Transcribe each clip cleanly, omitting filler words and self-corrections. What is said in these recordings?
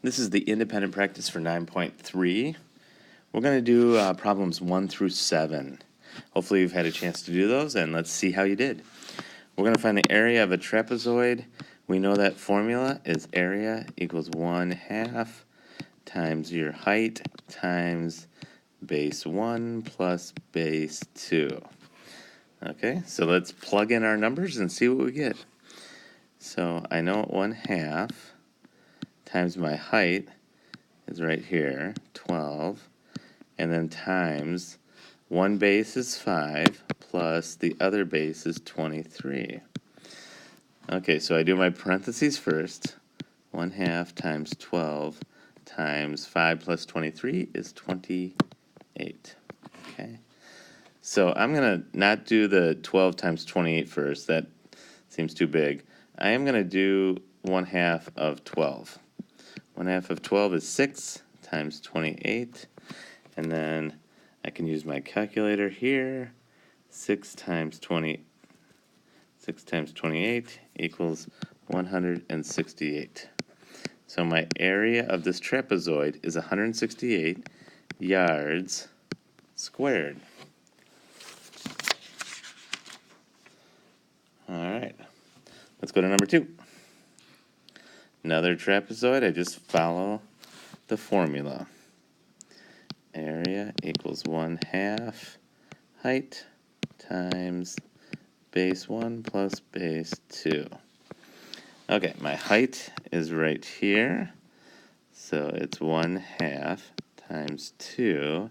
This is the independent practice for 9.3. We're going to do problems 1 through 7. Hopefully you've had a chance to do those, and let's see how you did. We're going to find the area of a trapezoid. We know that formula is area equals 1/2 times your height times base 1 plus base 2. Okay, so let's plug in our numbers and see what we get. So I know 1/2 times my height is right here, 12, and then times one base is 5 plus the other base is 23. Okay, so I do my parentheses first. 1/2 times 12 times 5 plus 23 is 28. Okay, so I'm going to not do the 12 times 28 first. That seems too big. I am going to do 1/2 of 12. 1/2 of 12 is 6 times 28, and then I can use my calculator here. 6 times 28 equals 168. So my area of this trapezoid is 168 yards squared. All right, let's go to number 2. Another trapezoid, I just follow the formula. Area equals 1/2 height times base 1 plus base 2. Okay, my height is right here, so it's 1/2 times 2,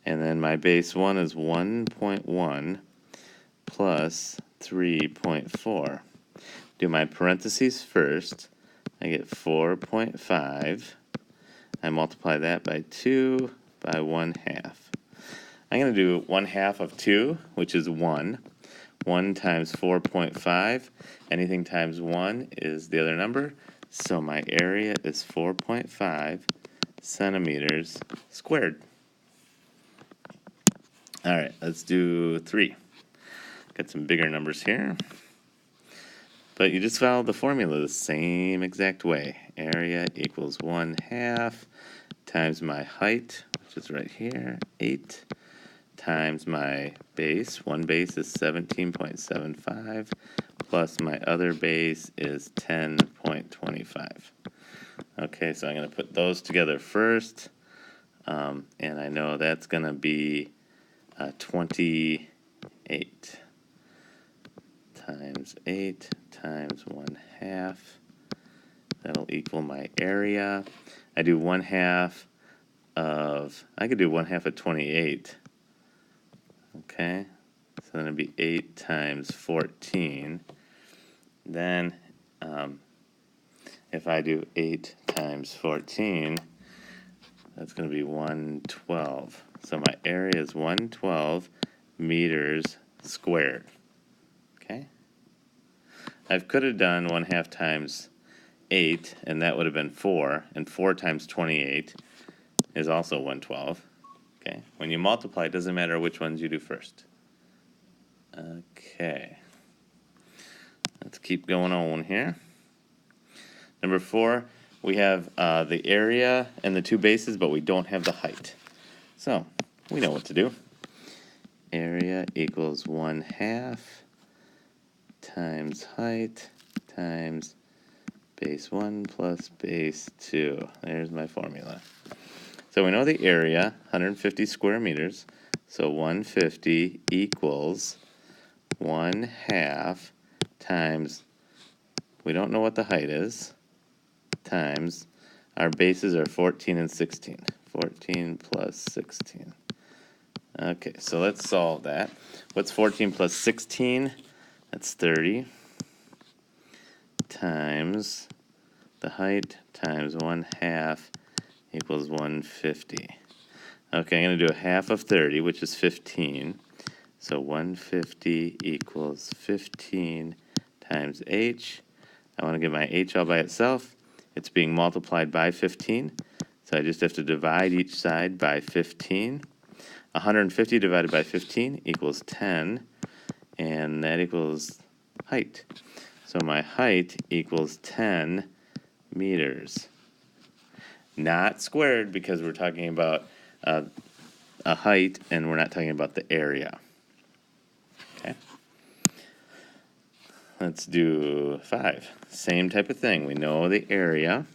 and then my base 1 is 1.1 plus 3.4. Do my parentheses first. I get 4.5. I multiply that by 2 by 1/2. I'm going to do 1/2 of 2, which is 1. 1 times 4.5. Anything times 1 is the other number. So my area is 4.5 centimeters squared. All right, let's do 3. Got some bigger numbers here. But you just follow the formula the same exact way. Area equals 1/2 times my height, which is right here, 8, times my base. One base is 17.75, plus my other base is 10.25. Okay, so I'm going to put those together first, and I know that's going to be 28 times 8 times 1/2. That'll equal my area. I do 1/2 of, I could do 1/2 of 28. Okay, so then it'd be 8 times 14. Then, if I do 8 times 14, that's going to be 112. So my area is 112 meters squared. Okay, I could have done 1/2 times 8, and that would have been 4, and 4 times 28 is also 112. Okay, when you multiply, it doesn't matter which ones you do first. Okay, let's keep going on here. Number 4, we have the area and the 2 bases, but we don't have the height. So we know what to do. Area equals 1/2 times height times base 1 plus base 2. There's my formula. So we know the area, 150 square meters. So 150 equals 1/2 times, we don't know what the height is, times, our bases are 14 and 16. 14 plus 16. Okay, so let's solve that. What's 14 plus 16? That's 30 times the height times 1/2 equals 150. Okay, I'm going to do 1/2 of 30, which is 15. So 150 equals 15 times h. I want to get my h all by itself. It's being multiplied by 15. So I just have to divide each side by 15. 150 divided by 15 equals 10. And that equals height. So my height equals 10 meters. not squared because we're talking about a height and we're not talking about the area. Okay. Let's do 5. Same type of thing. We know the area,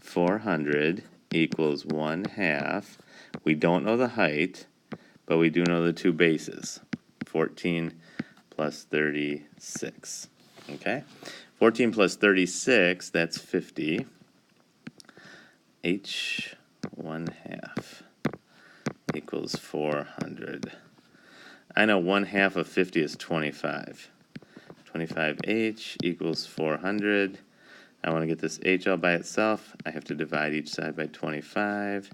400 equals 1/2. We don't know the height, but we do know the two bases, 14 plus 36. Okay? 14 plus 36, that's 50. H 1/2 equals 400. I know 1/2 of 50 is 25. 25h equals 400. I want to get this h all by itself. I have to divide each side by 25.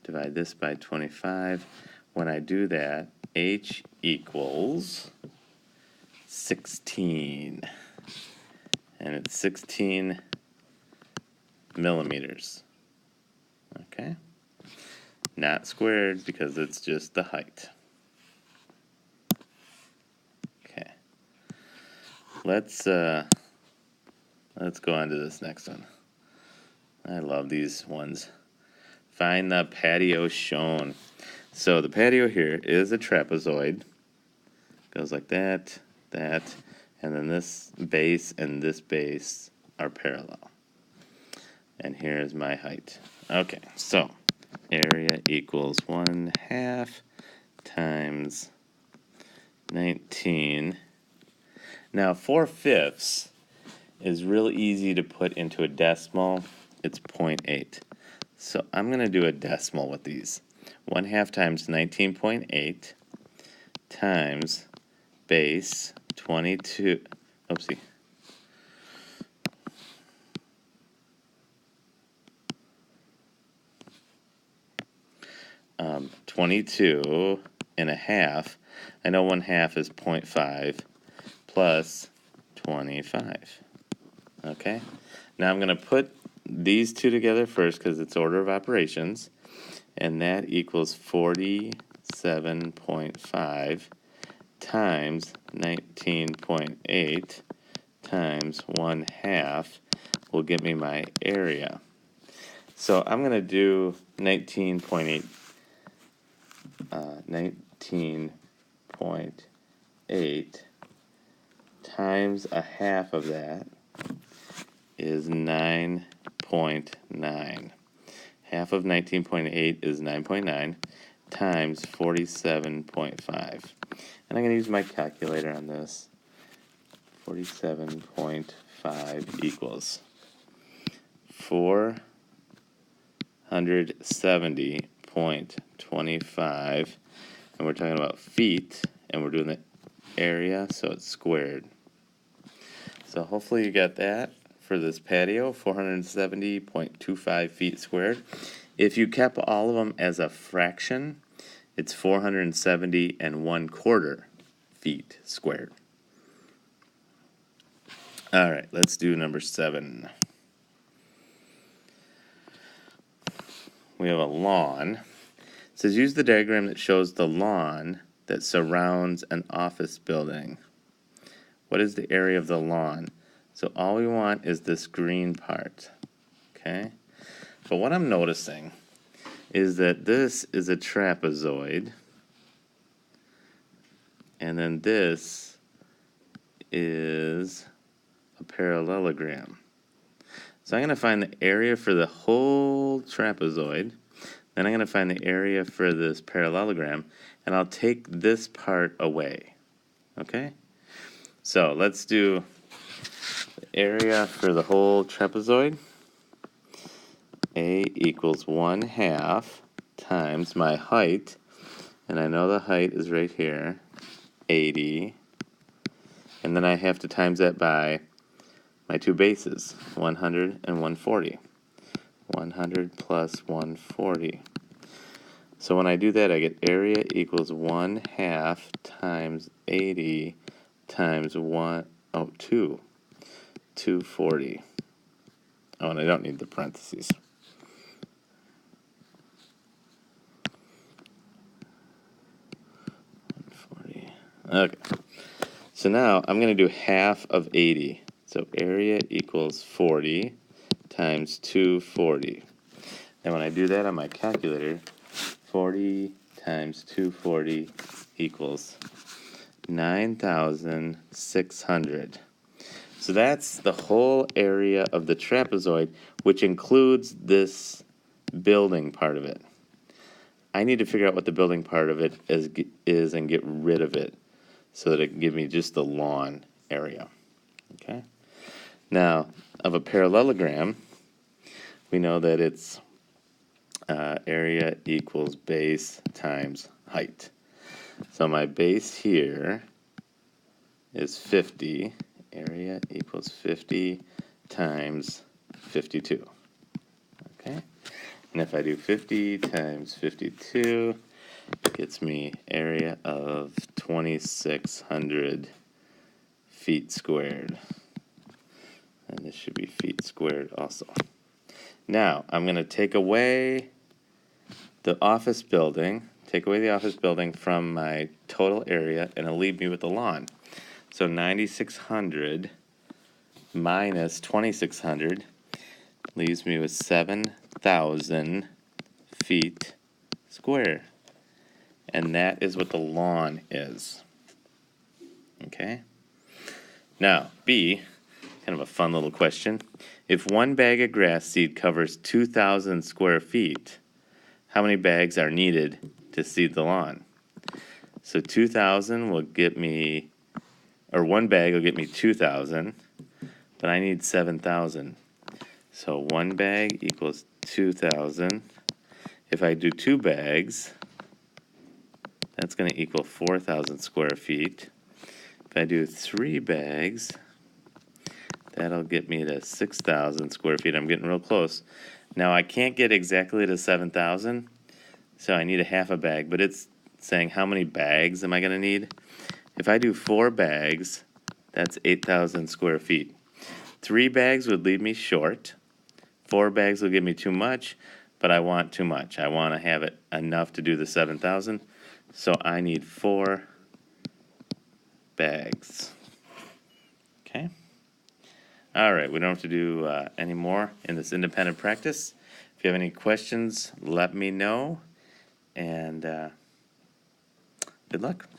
Divide this by 25. When I do that, h equals 16. And it's 16 millimeters. Okay? Not squared because it's just the height. Okay. Let's go on to this next one. I love these ones. Find the patio shown. So the patio here is a trapezoid. Goes like that, that, and then this base and this base are parallel. And here's my height. Okay, so area equals 1/2 times 19. Now 4/5 is real easy to put into a decimal. It's 0.8. So I'm going to do a decimal with these. 1/2 times 19.8 times base 22. Oopsie. Um, 22.5. I know 1/2 is 0.5 plus 25. Okay? Now I'm going to put these two together first because it's order of operations, and that equals 47.5 times 19.8 times 1/2 will get me my area. So I'm going to do 19.8 times 1/2 of that is 9.9. Half of 19.8 is 9.9 times 47.5. And I'm going to use my calculator on this. 47.5 equals 470.25. And we're talking about feet, and we're doing the area, so it's squared. So hopefully you got that for this patio, 470.25 feet squared. If you kept all of them as a fraction, it's 470 1/4 feet squared. All right, let's do number 7. We have a lawn. It says use the diagram that shows the lawn that surrounds an office building. What is the area of the lawn? So all we want is this green part, okay? But what I'm noticing is that this is a trapezoid, and then this is a parallelogram. So I'm going to find the area for the whole trapezoid, then I'm going to find the area for this parallelogram, and I'll take this part away, okay? So let's do the area for the whole trapezoid. A equals 1/2 times my height, and I know the height is right here, 80, and then I have to times that by my two bases, 100 and 140. 100 plus 140. So when I do that, I get area equals 1/2 times 80 times 240. Oh, and I don't need the parentheses. Okay. So now I'm going to do half of 80. So area equals 40 times 240. And when I do that on my calculator, 40 times 240 equals 9,600. So that's the whole area of the trapezoid, which includes this building part of it. I need to figure out what the building part of it is and get rid of it so that it can give me just the lawn area. Okay. Now, of a parallelogram, we know that it's area equals base times height. So my base here is 50. Area equals 50 times 52. Okay? And if I do 50 times 52, it gets me area of 2,600 feet squared. And this should be feet squared also. Now, I'm going to take away the office building from my total area, and it'll leave me with the lawn. So 9,600 minus 2,600 leaves me with 7,000 feet square. And that is what the lawn is. Okay? Now, B, kind of a fun little question. If one bag of grass seed covers 2,000 square feet, how many bags are needed to seed the lawn? So 2,000 will get me, or one bag will get me 2,000, but I need 7,000. So one bag equals 2,000. If I do 2 bags, that's going to equal 4,000 square feet. If I do 3 bags, that'll get me to 6,000 square feet. I'm getting real close. Now I can't get exactly to 7,000, so I need a half a bag, but it's saying how many bags am I going to need? If I do 4 bags, that's 8,000 square feet. 3 bags would leave me short. 4 bags will give me too much, but I want too much. I want to have it enough to do the 7,000, so I need 4 bags. Okay? All right, we don't have to do any more in this independent practice. If you have any questions, let me know, and good luck.